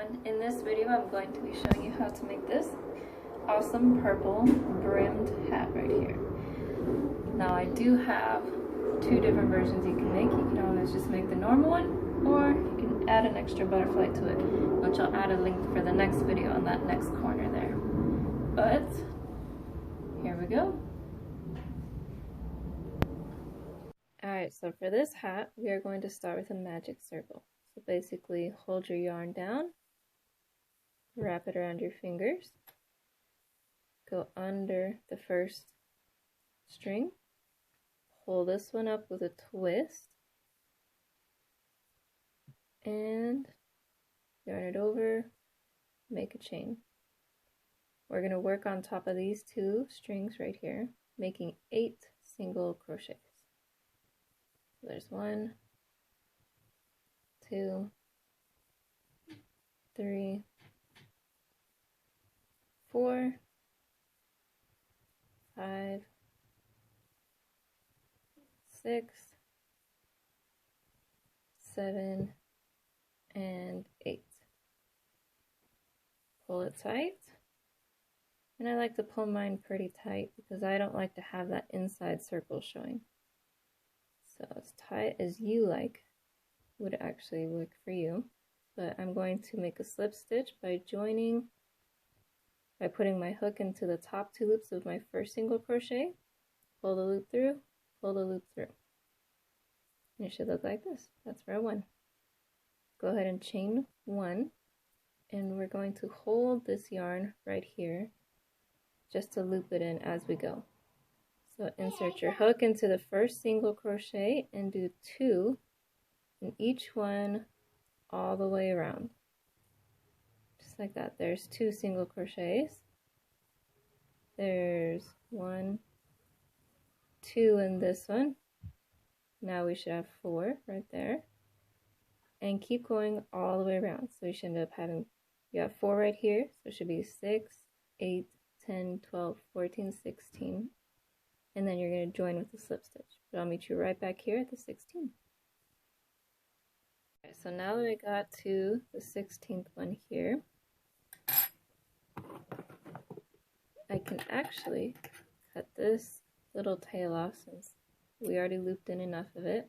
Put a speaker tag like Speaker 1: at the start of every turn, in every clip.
Speaker 1: everyone. In this video I'm going to be showing you how to make this awesome purple brimmed hat right here. Now I do have two different versions you can make. You can always just make the normal one, or you can add an extra butterfly to it, which I'll add a link for the next video on that next corner there. But here we go. Alright, so for this hat we are going to start with a magic circle. So basically hold your yarn down, wrap it around your fingers, go under the first string, pull this one up with a twist, and yarn it over, make a chain. We're going to work on top of these two strings right here, making 8 single crochets. So there's 1, 2, 3, 4, 5, 6, 7, and 8. Pull it tight. And I like to pull mine pretty tight because I don't like to have that inside circle showing. So as tight as you like would actually work for you. But I'm going to make a slip stitch by putting my hook into the top 2 loops of my first single crochet, pull the loop through, pull the loop through. And it should look like this. That's row 1. Go ahead and chain 1, and we're going to hold this yarn right here just to loop it in as we go. So insert your hook into the first single crochet and do 2 in each one all the way around. Just like that. There's 2 single crochets. There's 1, 2 in this one. Now we should have 4 right there. And keep going all the way around. So you should end up having, you have 4 right here, so it should be 6, 8, 10, 12, 14, 16. And then you're going to join with the slip stitch. But I'll meet you right back here at the 16. Okay, so now that I got to the 16th one here, I can actually cut this little tail off since we already looped in enough of it.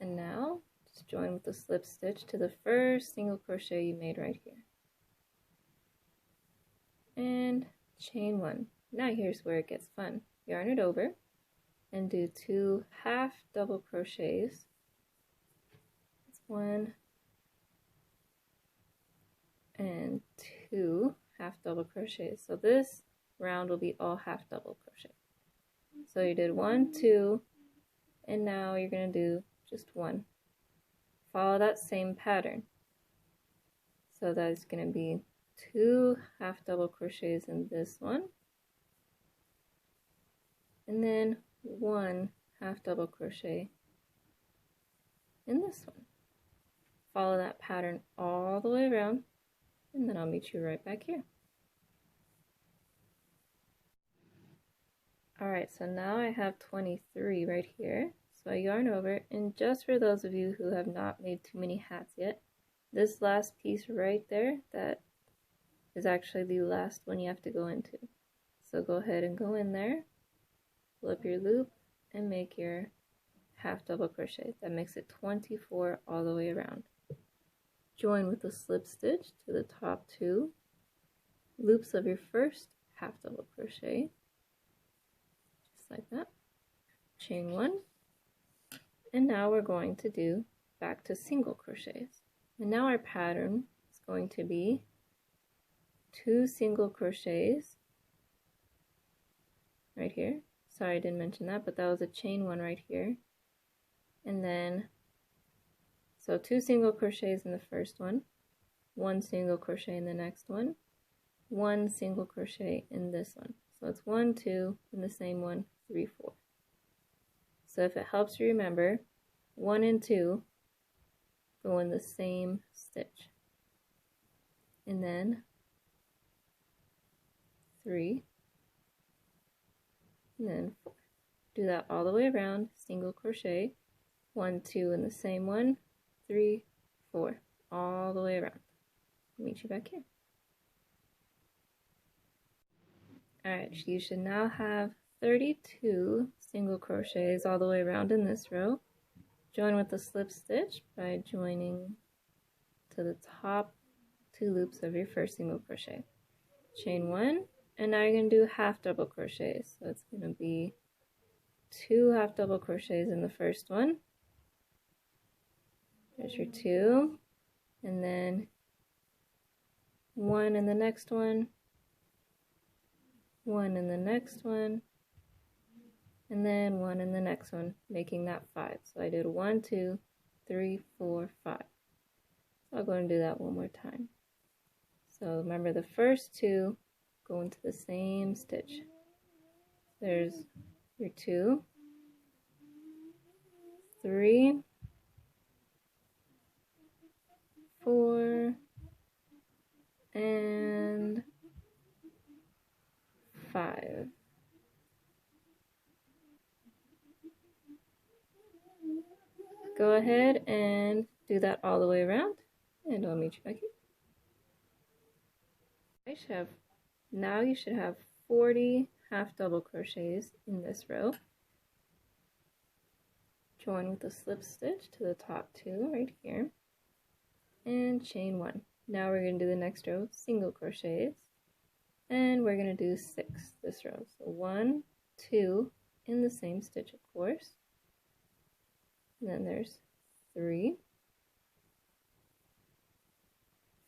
Speaker 1: And now just join with the slip stitch to the first single crochet you made right here. And chain 1. Now here's where it gets fun. Yarn it over and do 2 half double crochets. That's 1 and 2 half double crochets. So this round will be all half double crochet. So you did 1, 2, and now you're going to do just 1. Follow that same pattern. So that's going to be 2 half double crochets in this one, and then 1 half double crochet in this one. Follow that pattern all the way around, and then I'll meet you right back here. Alright, so now I have 23 right here. So I yarn over, and just for those of you who have not made too many hats yet, this last piece right there, that is actually the last one you have to go into. So go ahead and go in there, pull up your loop, and make your half double crochet. That makes it 24 all the way around. Join with a slip stitch to the top 2 loops of your first half double crochet, just like that. Chain 1, and now we're going to do back to single crochets. And now our pattern is going to be 2 single crochets right here. Sorry I didn't mention that, but that was a chain 1 right here. And then, so 2 single crochets in the first one, 1 single crochet in the next one, 1 single crochet in this one. So it's 1, 2 in the same one, 3, 4. So if it helps you remember, 1 and 2 go in the same stitch. And then 3, and then 4. do that all the way around, single crochet, 1, 2 in the same one, 3, 4, all the way around. I'll meet you back here. Alright, you should now have 32 single crochets all the way around in this row. Join with the slip stitch by joining to the top 2 loops of your first single crochet. Chain 1, and now you're going to do half double crochets. So it's going to be 2 half double crochets in the first one. There's your 2, and then 1 in the next one, 1 in the next one, and then 1 in the next one, making that 5. So I did 1, 2, 3, 4, 5. So I'll go and do that one more time. So remember, the first 2 go into the same stitch. There's your 2, 3, 4, and 5. Go ahead and do that all the way around, and I'll meet you back here. Now you should have 40 half double crochets in this row. Join with a slip stitch to the top 2 right here, and chain 1. Now we're going to do the next row single crochets, and we're going to do 6 this row. So 1, 2 in the same stitch, of course, and then there's 3,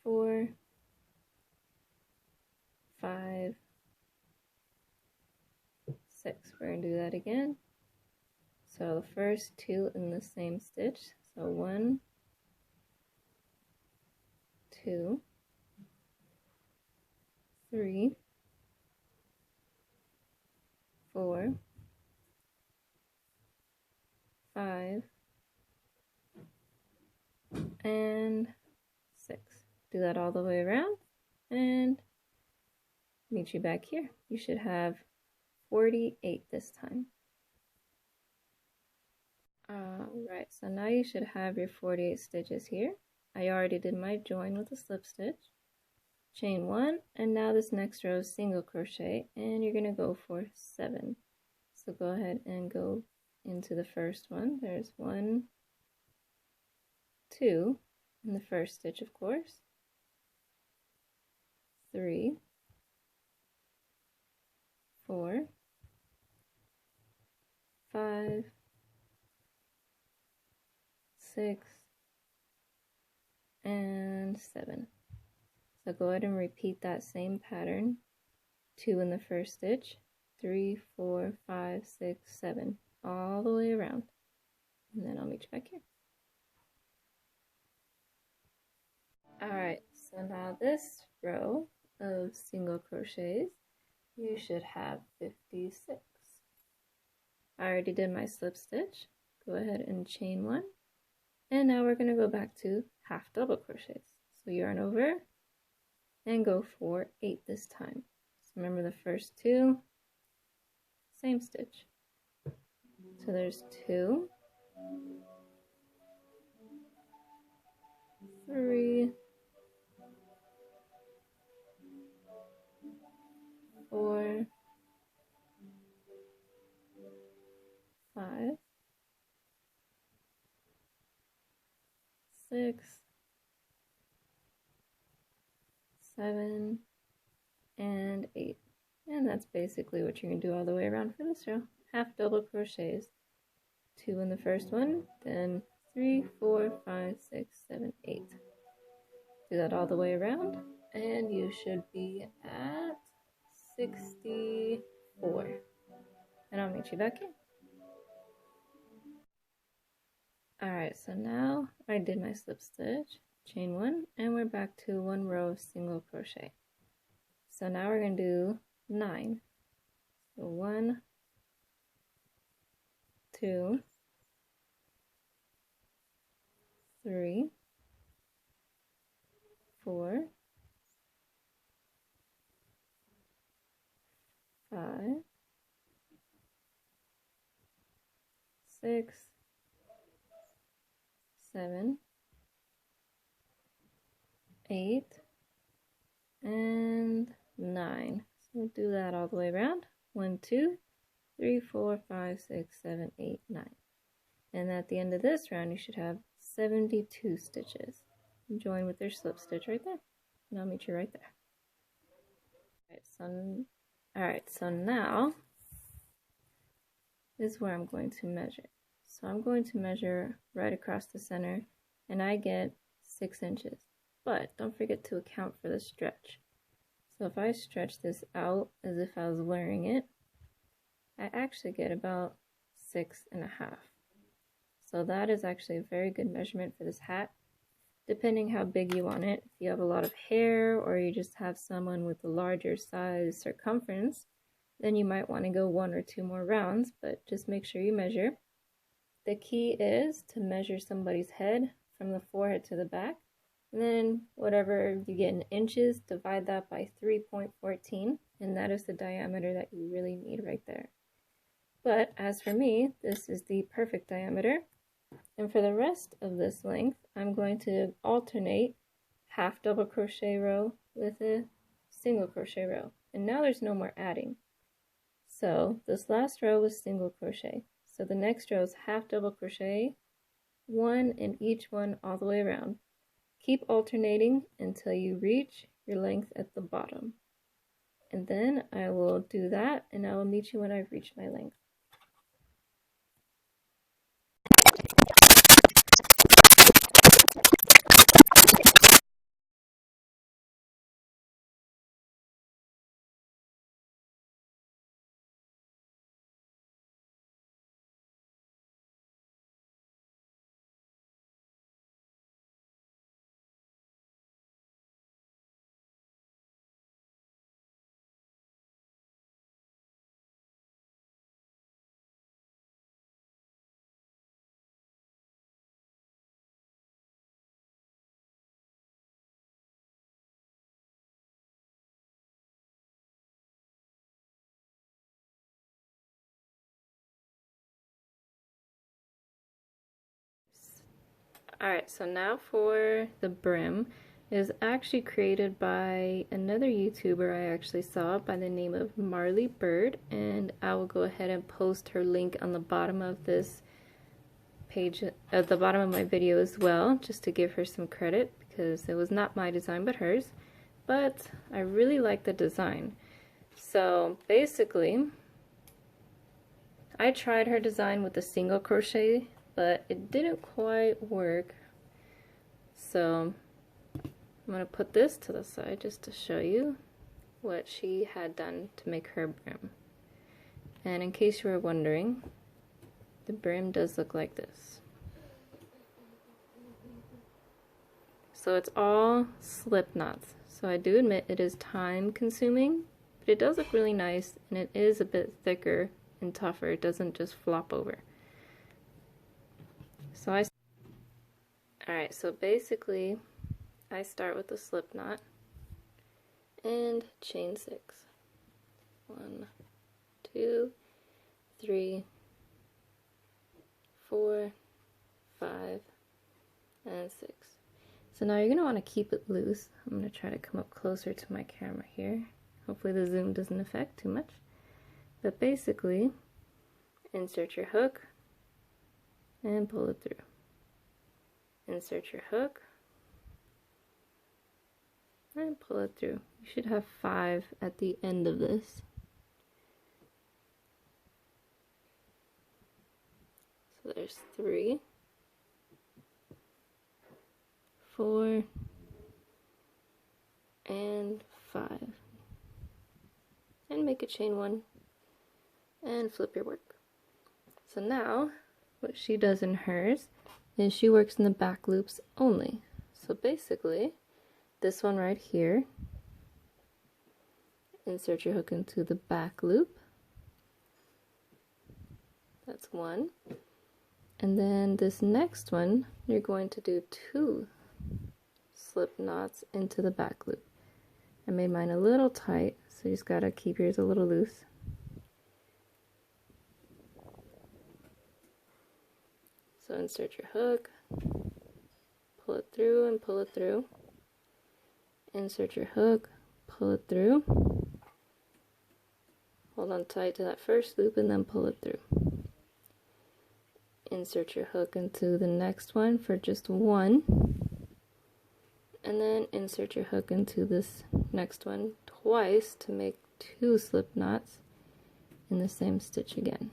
Speaker 1: 4, 5, 6. We're going to do that again. So the first 2 in the same stitch. So 1, 2, 3, 4, 5, and 6. Do that all the way around and meet you back here. You should have 48 this time. Alright, so now you should have your 48 stitches here. I already did my join with a slip stitch. Chain 1, and now this next row is single crochet, and you're going to go for 7. So go ahead and go into the first one. There's 1, 2 in the first stitch, of course, 3, 4, 5, 6, and 7. So go ahead and repeat that same pattern. 2 in the first stitch, 3, 4, 5, 6, 7, all the way around. And then I'll meet you back here. Alright, so now this row of single crochets, you should have 56. I already did my slip stitch. Go ahead and chain 1. And now we're going to go back to half double crochets. So yarn over and go for 8 this time. So remember the first 2, same stitch. So there's 2, 3, 4, 5, 6, 7, and 8. And that's basically what you're going to do all the way around for this row. Half double crochets. 2 in the first one, then 3, 4, 5, 6, 7, 8. Do that all the way around, and you should be at 64. And I'll meet you back here. Alright, so now I did my slip stitch, chain 1, and we're back to 1 row of single crochet. So now we're going to do 9. So 1, 2, 3, 4, 5, 6, 7, 8, and 9. So we'll do that all the way around. 1, 2, 3, 4, 5, 6, 7, 8, 9. And at the end of this round, you should have 72 stitches. Join with your slip stitch right there. And I'll meet you right there. Alright, so now is where I'm going to measure. So I'm going to measure right across the center, and I get 6 inches. But don't forget to account for the stretch. So if I stretch this out as if I was wearing it, I actually get about 6.5. So that is actually a very good measurement for this hat, depending how big you want it. If you have a lot of hair or you just have someone with a larger size circumference, then you might want to go 1 or 2 more rounds, but just make sure you measure. The key is to measure somebody's head from the forehead to the back, and then whatever you get in inches, divide that by 3.14, and that is the diameter that you really need right there. But as for me, this is the perfect diameter. And for the rest of this length, I'm going to alternate half double crochet row with a single crochet row. And now there's no more adding. So this last row was single crochet. So the next row is half double crochet, 1 in each one all the way around. Keep alternating until you reach your length at the bottom. And then I will do that, and I will meet you when I've reached my length. Alright, so now for the brim. It is actually created by another YouTuber I actually saw by the name of Marley Bird, and I will go ahead and post her link on the bottom of this page, at the bottom of my video as well, just to give her some credit, because it was not my design but hers. But I really like the design. So basically, I tried her design with a single crochet, but it didn't quite work. So I'm going to put this to the side just to show you what she had done to make her brim. And in case you were wondering, the brim does look like this. So it's all slip knots. So I do admit it is time consuming, but it does look really nice, and it is a bit thicker and tougher. It doesn't just flop over. So alright, so basically I start with the slip knot and chain 6. 1, 2, 3, 4, 5, and 6. So now you're going to want to keep it loose. I'm going to try to come up closer to my camera here. Hopefully the zoom doesn't affect too much. But basically, insert your hook and pull it through. Insert your hook and pull it through. You should have 5 at the end of this. So there's 3, 4, and 5. And make a chain 1 and flip your work. So now what she does in hers is she works in the back loops only. So basically, this one right here, insert your hook into the back loop. That's 1. And then this next one, you're going to do 2 slip knots into the back loop. I made mine a little tight, so you just gotta keep yours a little loose. insert your hook, pull it through and pull it through, insert your hook, pull it through, hold on tight to that first loop and then pull it through. Insert your hook into the next one for just one, and then insert your hook into this next one twice to make 2 slip knots in the same stitch again.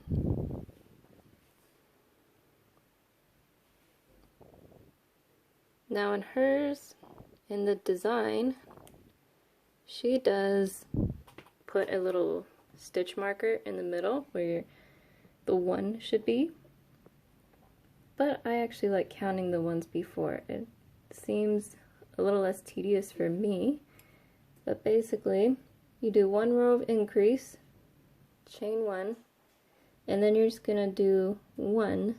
Speaker 1: Now in hers, in the design, she does put a little stitch marker in the middle where the 1 should be, but I actually like counting the ones before. It seems a little less tedious for me, but basically you do 1 row of increase, chain 1, and then you're just gonna do one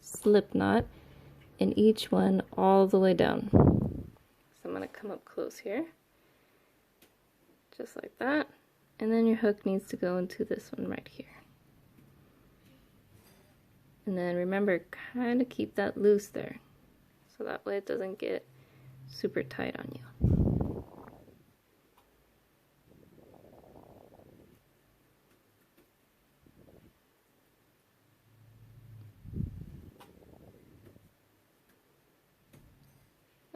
Speaker 1: slip knot in each one all the way down. So I'm gonna come up close here, just like that, and then your hook needs to go into this one right here. And then remember, kind of keep that loose there, so that way it doesn't get super tight on you.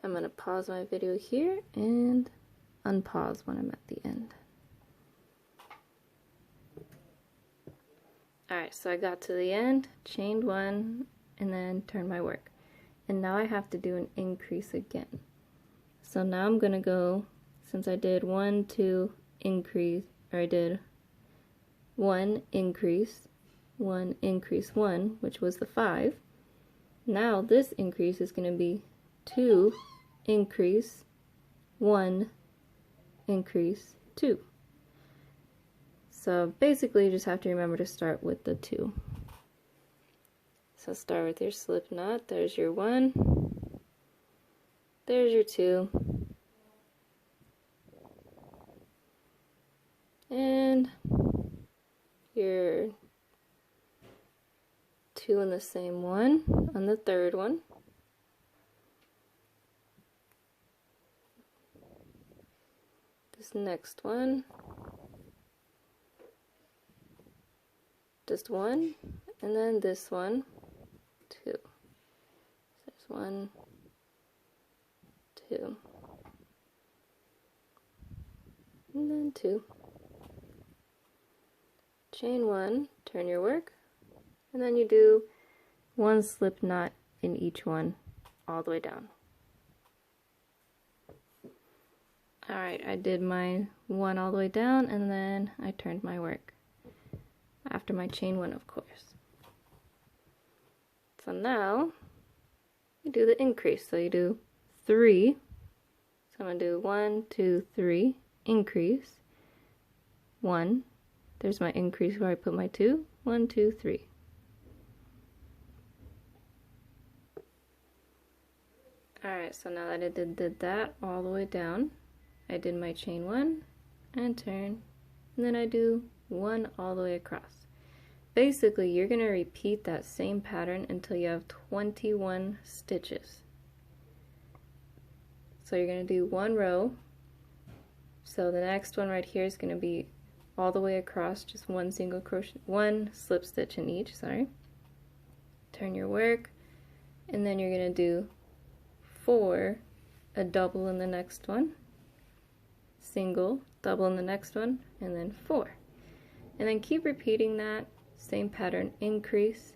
Speaker 1: I'm going to pause my video here and unpause when I'm at the end. Alright, so I got to the end, chained 1, and then turned my work. And now I have to do an increase again. So now I'm going to go, since I did 1, 2, increase, or I did 1, increase, 1, increase 1, which was the 5. Now this increase is going to be 2, increase, 1, increase, 2. So basically you just have to remember to start with the 2. So start with your slip knot. There's your 1, there's your 2, and your 2 in the same one on the third one. This next one, just 1, and then this one, 2. So there's 1, 2, and then 2. Chain 1, turn your work, and then you do 1 slip knot in each one all the way down. Alright, I did my 1 all the way down, and then I turned my work. After my chain 1, of course. So now, you do the increase. So you do 3. So I'm going to do 1, 2, 3, increase, 1. There's my increase where I put my 2. 1, 2, 3. Alright, so now that I did that all the way down, I did my chain 1 and turn, and then I do 1 all the way across. Basically, you're going to repeat that same pattern until you have 21 stitches. So you're going to do 1 row. So the next one right here is going to be all the way across, just 1 single crochet, 1 slip stitch in each, sorry. Turn your work, and then you're going to do 4, a double in the next one, single, double in the next one, and then 4. And then keep repeating that same pattern, increase,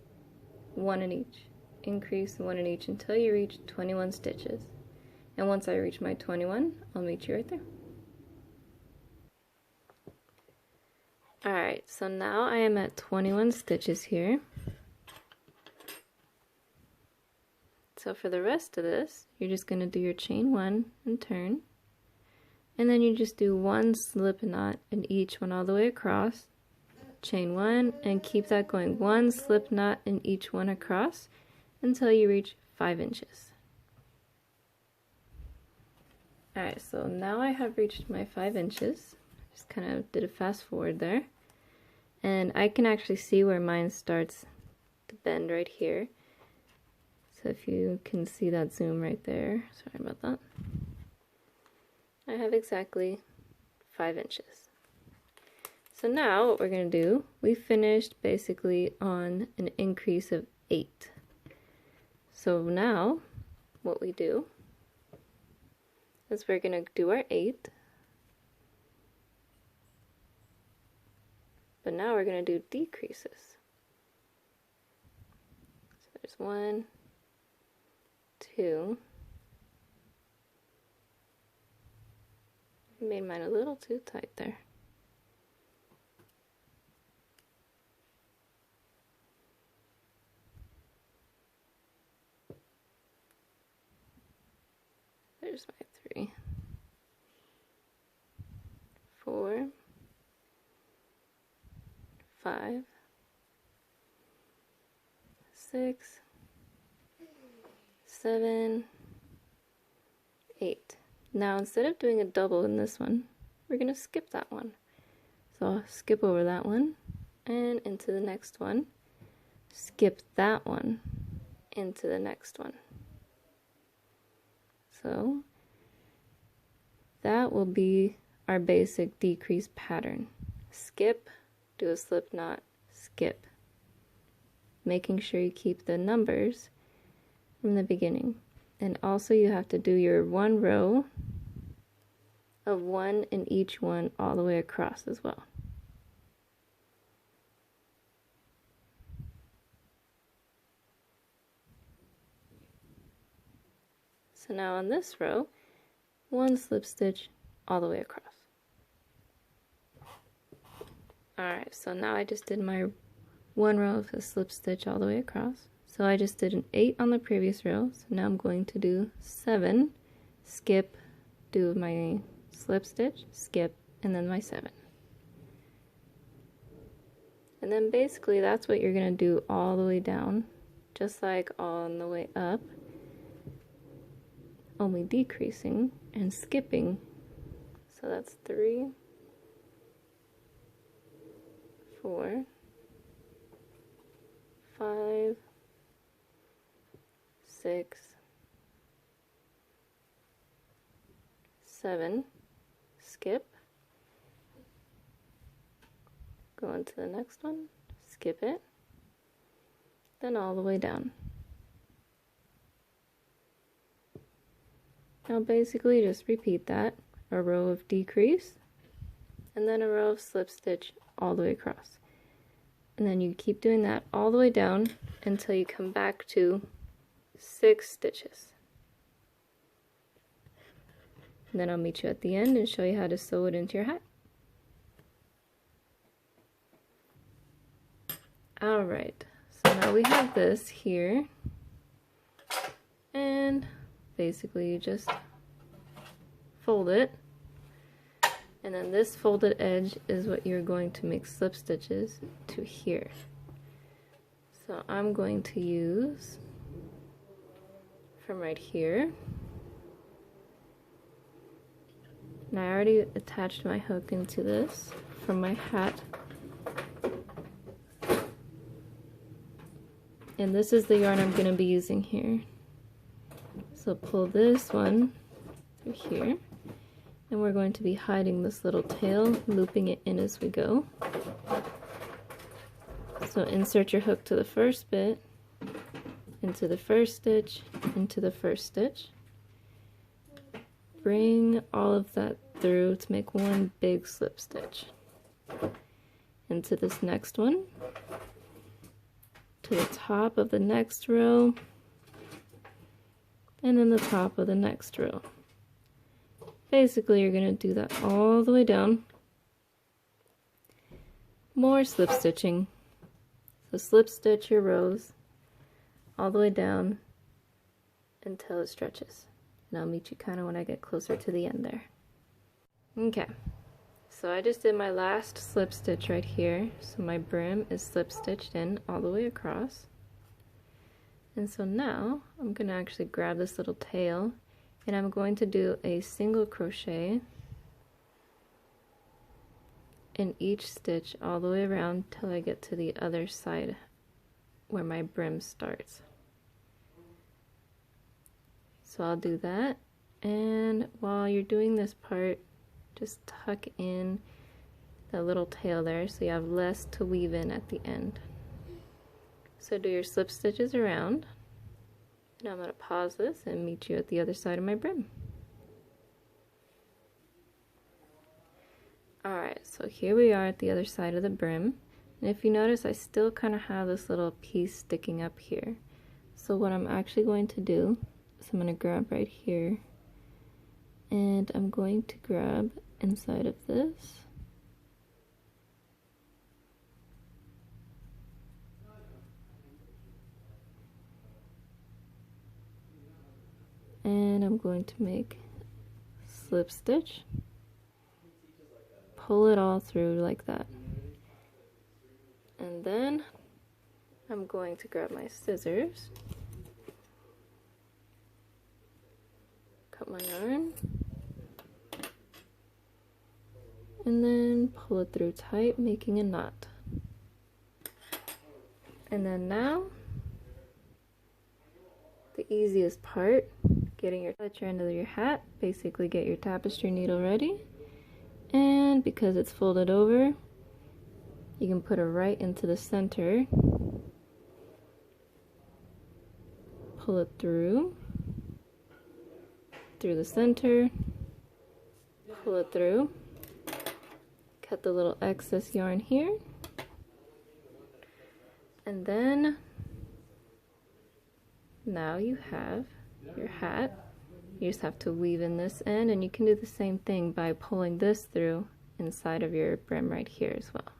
Speaker 1: 1 in each, increase, 1 in each, until you reach 21 stitches. And once I reach my 21, I'll meet you right there. Alright, so now I am at 21 stitches here. So for the rest of this, you're just going to do your chain 1 and turn. And then you just do 1 slip knot in each one all the way across. Chain 1 and keep that going, 1 slip knot in each one across until you reach 5 inches. Alright, so now I have reached my 5 inches. Just kind of did a fast forward there. And I can actually see where mine starts the bend right here. So if you can see that zoom right there, sorry about that. I have exactly 5 inches. So now what we're going to do, we finished basically on an increase of 8. So now what we do is we're going to do our 8, but now we're going to do decreases. So there's 1, 2. I made mine a little too tight there. There's my 3, 4, 5, 6, 7, 8. Now instead of doing a double in this one, we're going to skip that one. So I'll skip over that one and into the next one. Skip that one into the next one. So that will be our basic decrease pattern. Skip, do a slip knot, skip. Making sure you keep the numbers from the beginning. And also you have to do your 1 row of 1 in each one all the way across as well. So now on this row, 1 slip stitch all the way across. Alright, so now I just did my 1 row of a slip stitch all the way across. So I just did an 8 on the previous row, so now I'm going to do 7, skip, do my slip stitch, skip, and then my 7. And then basically that's what you're going to do all the way down, just like on the way up, only decreasing and skipping. So that's 3, 4, 5, 6, 7, skip, go into the next one, skip it, then all the way down. Now basically just repeat that, a row of decrease, and then a row of slip stitch all the way across. And then you keep doing that all the way down until you come back to 6 stitches. And then I'll meet you at the end and show you how to sew it into your hat. Alright, so now we have this here, and basically you just fold it, and then this folded edge is what you're going to make slip stitches to here. So I'm going to use from right here, and I already attached my hook into this from my hat, and this is the yarn I'm going to be using here. So pull this one through here, and we're going to be hiding this little tail, looping it in as we go. So insert your hook to the first bit, into the first stitch, into the first stitch. Bring all of that through to make one big slip stitch. Into this next one, to the top of the next row, and then the top of the next row. Basically you're going to do that all the way down. More slip stitching. So slip stitch your rows all the way down until it stretches. And I'll meet you kind of when I get closer to the end there. Okay, so I just did my last slip stitch right here. So my brim is slip stitched in all the way across. And so now I'm going to actually grab this little tail, and I'm going to do a single crochet in each stitch all the way around till I get to the other side where my brim starts. So I'll do that, and while you're doing this part, just tuck in that little tail there so you have less to weave in at the end. So do your slip stitches around, and I'm going to pause this and meet you at the other side of my brim. Alright, so here we are at the other side of the brim, and if you notice I still kind of have this little piece sticking up here. So what I'm actually going to do is I'm going to grab right here, and I'm going to grab inside of this, and I'm going to make slip stitch, pull it all through like that, and then I'm going to grab my scissors, cut my yarn, and then pull it through tight, making a knot. And then now, the easiest part, getting your end of your hat, basically get your tapestry needle ready, and because it's folded over, you can put it right into the center, pull it through the center, pull it through, cut the little excess yarn here, and then now you have your hat. You just have to weave in this end, and you can do the same thing by pulling this through inside of your brim right here as well.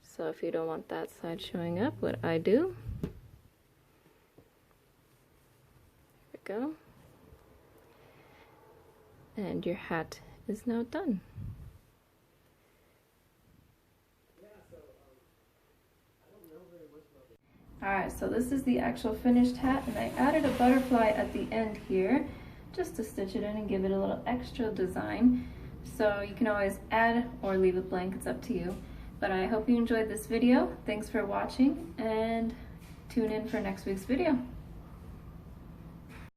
Speaker 1: So if you don't want that side showing up, what I do, there we go, and your hat is now done. Alright, so this is the actual finished hat, and I added a butterfly at the end here just to stitch it in and give it a little extra design. So you can always add or leave it blank, it's up to you. But I hope you enjoyed this video. Thanks for watching, and tune in for next week's video.